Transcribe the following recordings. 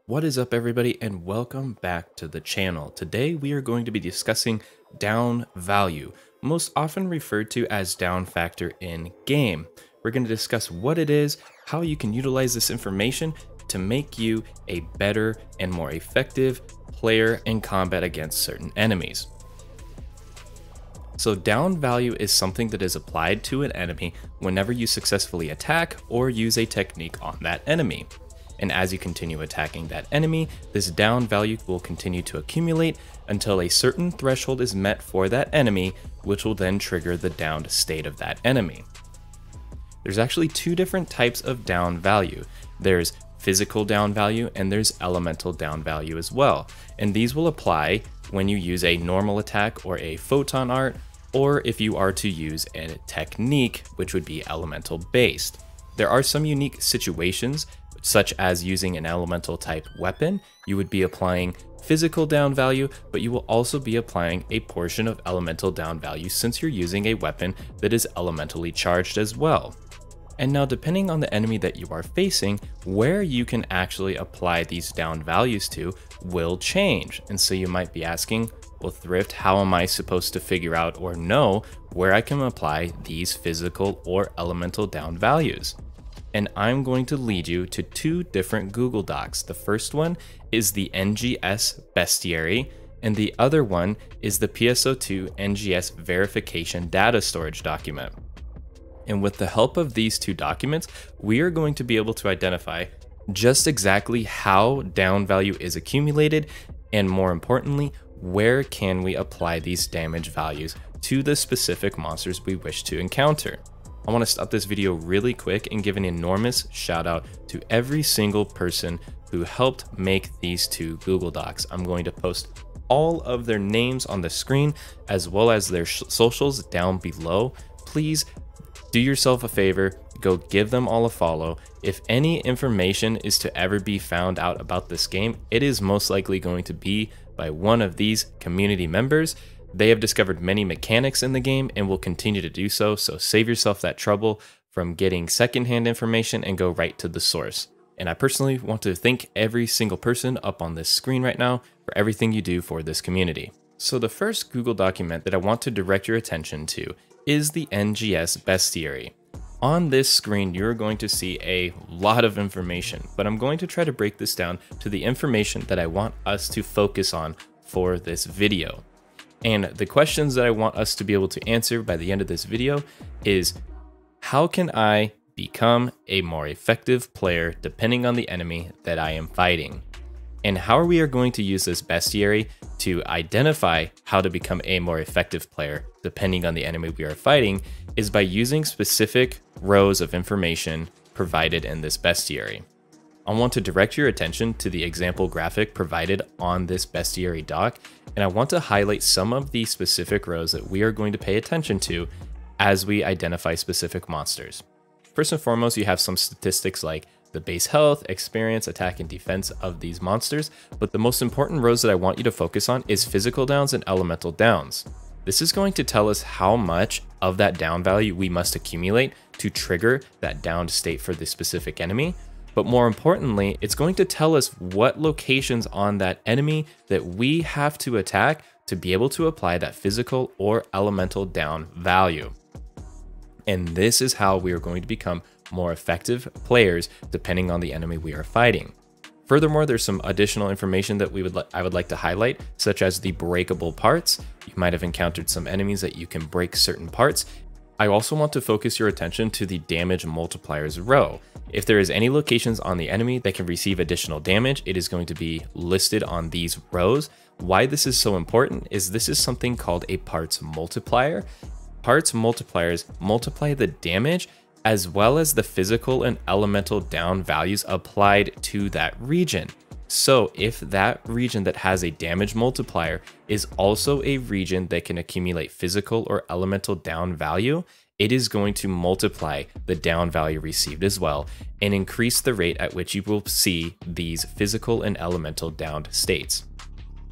What is up, everybody, and welcome back to the channel. Today we are going to be discussing down value, most often referred to as down factor in game. We're going to discuss what it is, how you can utilize this information to make you a better and more effective player in combat against certain enemies. So down value is something that is applied to an enemy whenever you successfully attack or use a technique on that enemy. And as you continue attacking that enemy, this down value will continue to accumulate until a certain threshold is met for that enemy, which will then trigger the downed state of that enemy. There's actually two different types of down value. There's physical down value and there's elemental down value as well. And these will apply when you use a normal attack or a photon art, or if you are to use a technique, which would be elemental based. There are some unique situations, such as using an elemental type weapon. You would be applying physical down value, but you will also be applying a portion of elemental down value since you're using a weapon that is elementally charged as well. And now, depending on the enemy that you are facing, where you can actually apply these down values to will change. And so you might be asking, well, Thrift, how am I supposed to figure out or know where I can apply these physical or elemental down values? And I'm going to lead you to two different Google Docs. The first one is the NGS Bestiary, and the other one is the PSO2 NGS Verification Data Storage document. And with the help of these two documents, we are going to be able to identify just exactly how down value is accumulated, and more importantly, where can we apply these damage values to the specific monsters we wish to encounter. I want to stop this video really quick and give an enormous shout out to every single person who helped make these two Google Docs. I'm going to post all of their names on the screen as well as their socials down below. Please do yourself a favor, go give them all a follow. If any information is to ever be found out about this game, it is most likely going to be by one of these community members. They have discovered many mechanics in the game and will continue to do so, so save yourself that trouble from getting secondhand information and go right to the source. And I personally want to thank every single person up on this screen right now for everything you do for this community. So the first Google document that I want to direct your attention to is the NGS Bestiary. On this screen, you're going to see a lot of information, but I'm going to try to break this down to the information that I want us to focus on for this video. And the questions that I want us to be able to answer by the end of this video is, how can I become a more effective player depending on the enemy that I am fighting? And how we are going to use this bestiary to identify how to become a more effective player depending on the enemy we are fighting is by using specific rows of information provided in this bestiary. I want to direct your attention to the example graphic provided on this bestiary doc, and I want to highlight some of the specific rows that we are going to pay attention to as we identify specific monsters. First and foremost, you have some statistics like the base health, experience, attack, and defense of these monsters, but the most important rows that I want you to focus on is physical downs and elemental downs. This is going to tell us how much of that down value we must accumulate to trigger that downed state for the specific enemy. But more importantly, it's going to tell us what locations on that enemy that we have to attack to be able to apply that physical or elemental down value. And this is how we are going to become more effective players depending on the enemy we are fighting. Furthermore, there's some additional information that I would like to highlight, such as the breakable parts. You might have encountered some enemies that you can break certain parts. I also want to focus your attention to the damage multipliers row. If there is any locations on the enemy that can receive additional damage, it is going to be listed on these rows. Why this is so important is this is something called a parts multiplier. Parts multipliers multiply the damage as well as the physical and elemental down values applied to that region. So if that region that has a damage multiplier is also a region that can accumulate physical or elemental down value, it is going to multiply the down value received as well and increase the rate at which you will see these physical and elemental downed states.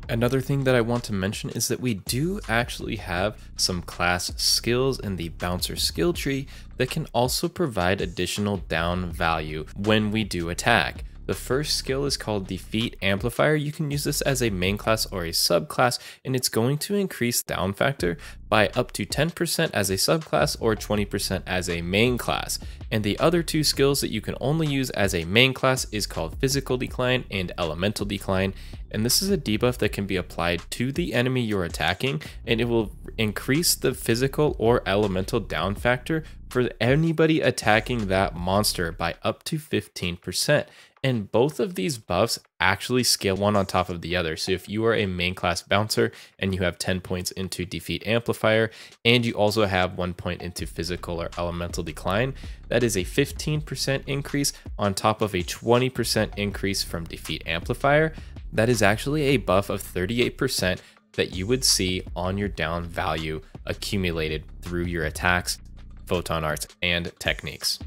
Another thing that I want to mention is that we do actually have some class skills in the bouncer skill tree that can also provide additional down value when we do attack. The first skill is called Defeat Amplifier. You can use this as a main class or a subclass, and it's going to increase down factor by up to 10% as a subclass or 20% as a main class. And the other two skills that you can only use as a main class is called Physical Decline and Elemental Decline. And this is a debuff that can be applied to the enemy you're attacking, and it will increase the physical or elemental down factor for anybody attacking that monster by up to 15%. And both of these buffs actually scale one on top of the other. So if you are a main class bouncer and you have 10 points into Defeat Amplifier, and you also have 1 point into Physical or Elemental Decline, that is a 15% increase on top of a 20% increase from Defeat Amplifier. That is actually a buff of 38% that you would see on your down value accumulated through your attacks, photon arts, and techniques.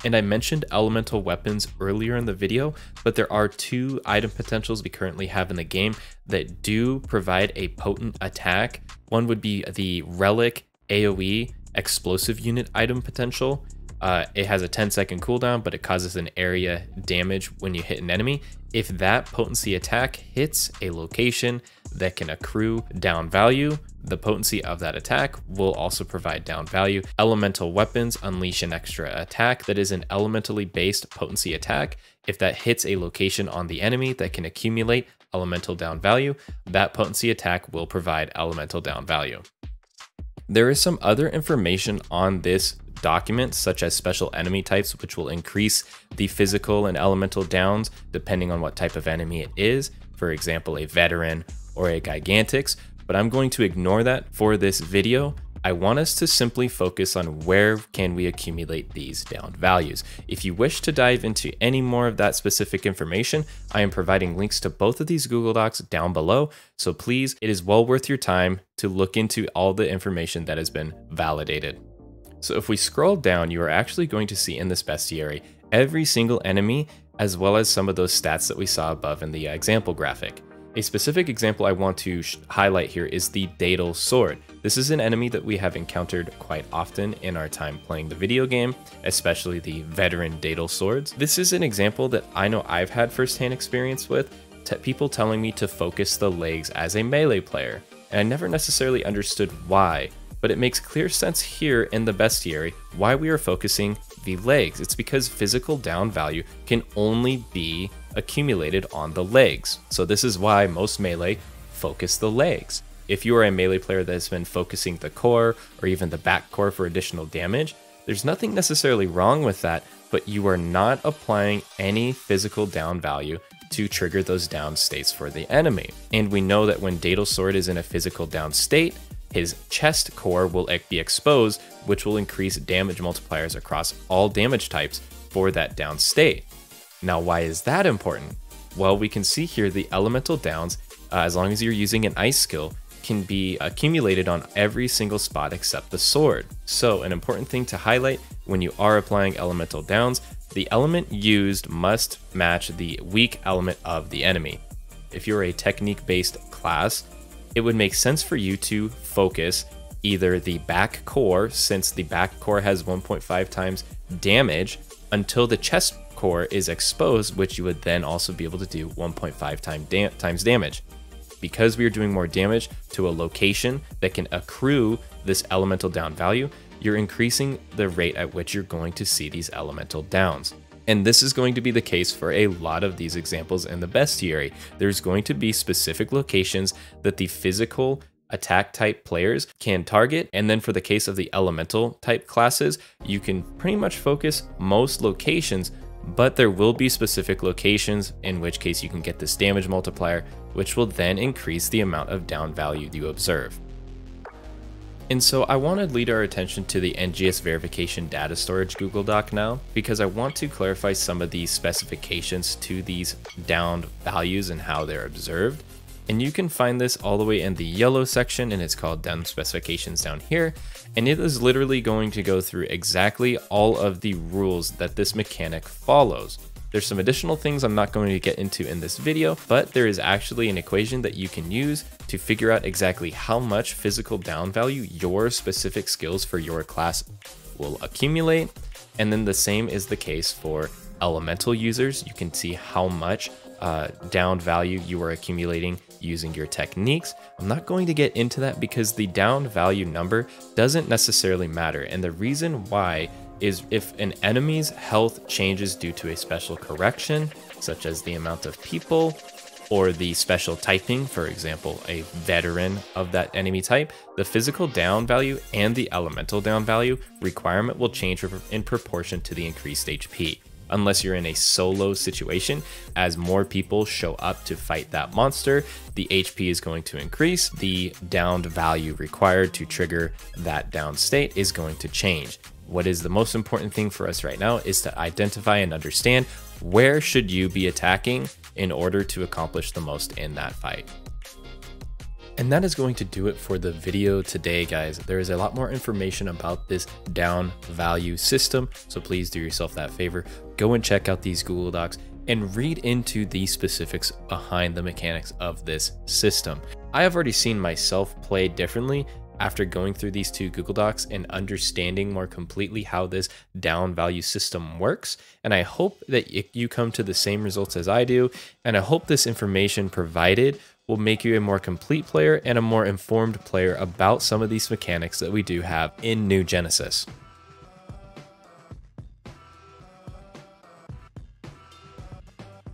And I mentioned elemental weapons earlier in the video, but there are two item potentials we currently have in the game that do provide a potent attack. One would be the Relic AoE explosive unit item potential. It has a 10-second cooldown, but it causes an area damage when you hit an enemy. If that potency attack hits a location that can accrue down value, the potency of that attack will also provide down value. Elemental weapons unleash an extra attack that is an elementally based potency attack. If that hits a location on the enemy that can accumulate elemental down value, that potency attack will provide elemental down value. There is some other information on this document, such as special enemy types, which will increase the physical and elemental downs depending on what type of enemy it is. For example, a veteran or a Gigantix, but I'm going to ignore that for this video. I want us to simply focus on where can we accumulate these down values. If you wish to dive into any more of that specific information, I am providing links to both of these Google Docs down below. So please, it is well worth your time to look into all the information that has been validated. So if we scroll down, you are actually going to see in this bestiary every single enemy, as well as some of those stats that we saw above in the example graphic. A specific example I want to highlight here is the Daedal Sword. This is an enemy that we have encountered quite often in our time playing the video game, especially the veteran Daedal Swords. This is an example that I know I've had firsthand experience with, people telling me to focus the legs as a melee player, and I never necessarily understood why, but it makes clear sense here in the bestiary why we are focusing the legs. It's because physical down value can only be accumulated on the legs. So this is why most melee focus the legs. If you are a melee player that has been focusing the core or even the back core for additional damage, there's nothing necessarily wrong with that, but you are not applying any physical down value to trigger those down states for the enemy. And we know that when Daedal Sword is in a physical down state, his chest core will be exposed, which will increase damage multipliers across all damage types for that down state. Now, why is that important? Well, we can see here the elemental downs, as long as you're using an ice skill, can be accumulated on every single spot except the sword. So an important thing to highlight when you are applying elemental downs, the element used must match the weak element of the enemy. If you're a technique-based class, it would make sense for you to focus either the back core, since the back core has 1.5 times damage, until the chest core is exposed, which you would then also be able to do 1.5 times damage. Because we are doing more damage to a location that can accrue this elemental down value, you're increasing the rate at which you're going to see these elemental downs. And this is going to be the case for a lot of these examples in the bestiary. There's going to be specific locations that the physical attack type players can target, and then for the case of the elemental type classes, you can pretty much focus most locations, but there will be specific locations in which case you can get this damage multiplier, which will then increase the amount of down value you observe. And so I want to lead our attention to the NGS Verification Data Storage Google Doc now, because I want to clarify some of these specifications to these downed values and how they're observed. And you can find this all the way in the yellow section, and it's called down specifications down here. And it is literally going to go through exactly all of the rules that this mechanic follows. There's some additional things I'm not going to get into in this video, but there is actually an equation that you can use to figure out exactly how much physical down value your specific skills for your class will accumulate. And then the same is the case for elemental users, you can see how much down value you are accumulating using your techniques. I'm not going to get into that because the down value number doesn't necessarily matter. And the reason why is if an enemy's health changes due to a special correction, such as the amount of people or the special typing, for example, a veteran of that enemy type, the physical down value and the elemental down value requirement will change in proportion to the increased HP. Unless you're in a solo situation, as more people show up to fight that monster, the HP is going to increase, the downed value required to trigger that down state is going to change. What is the most important thing for us right now is to identify and understand where should you be attacking in order to accomplish the most in that fight. And that is going to do it for the video today, guys. There is a lot more information about this down value system, so please do yourself that favor. Go and check out these Google Docs and read into the specifics behind the mechanics of this system. I have already seen myself play differently after going through these two Google Docs and understanding more completely how this down value system works. And I hope that you come to the same results as I do. And I hope this information provided will make you a more complete player and a more informed player about some of these mechanics that we do have in New Genesis.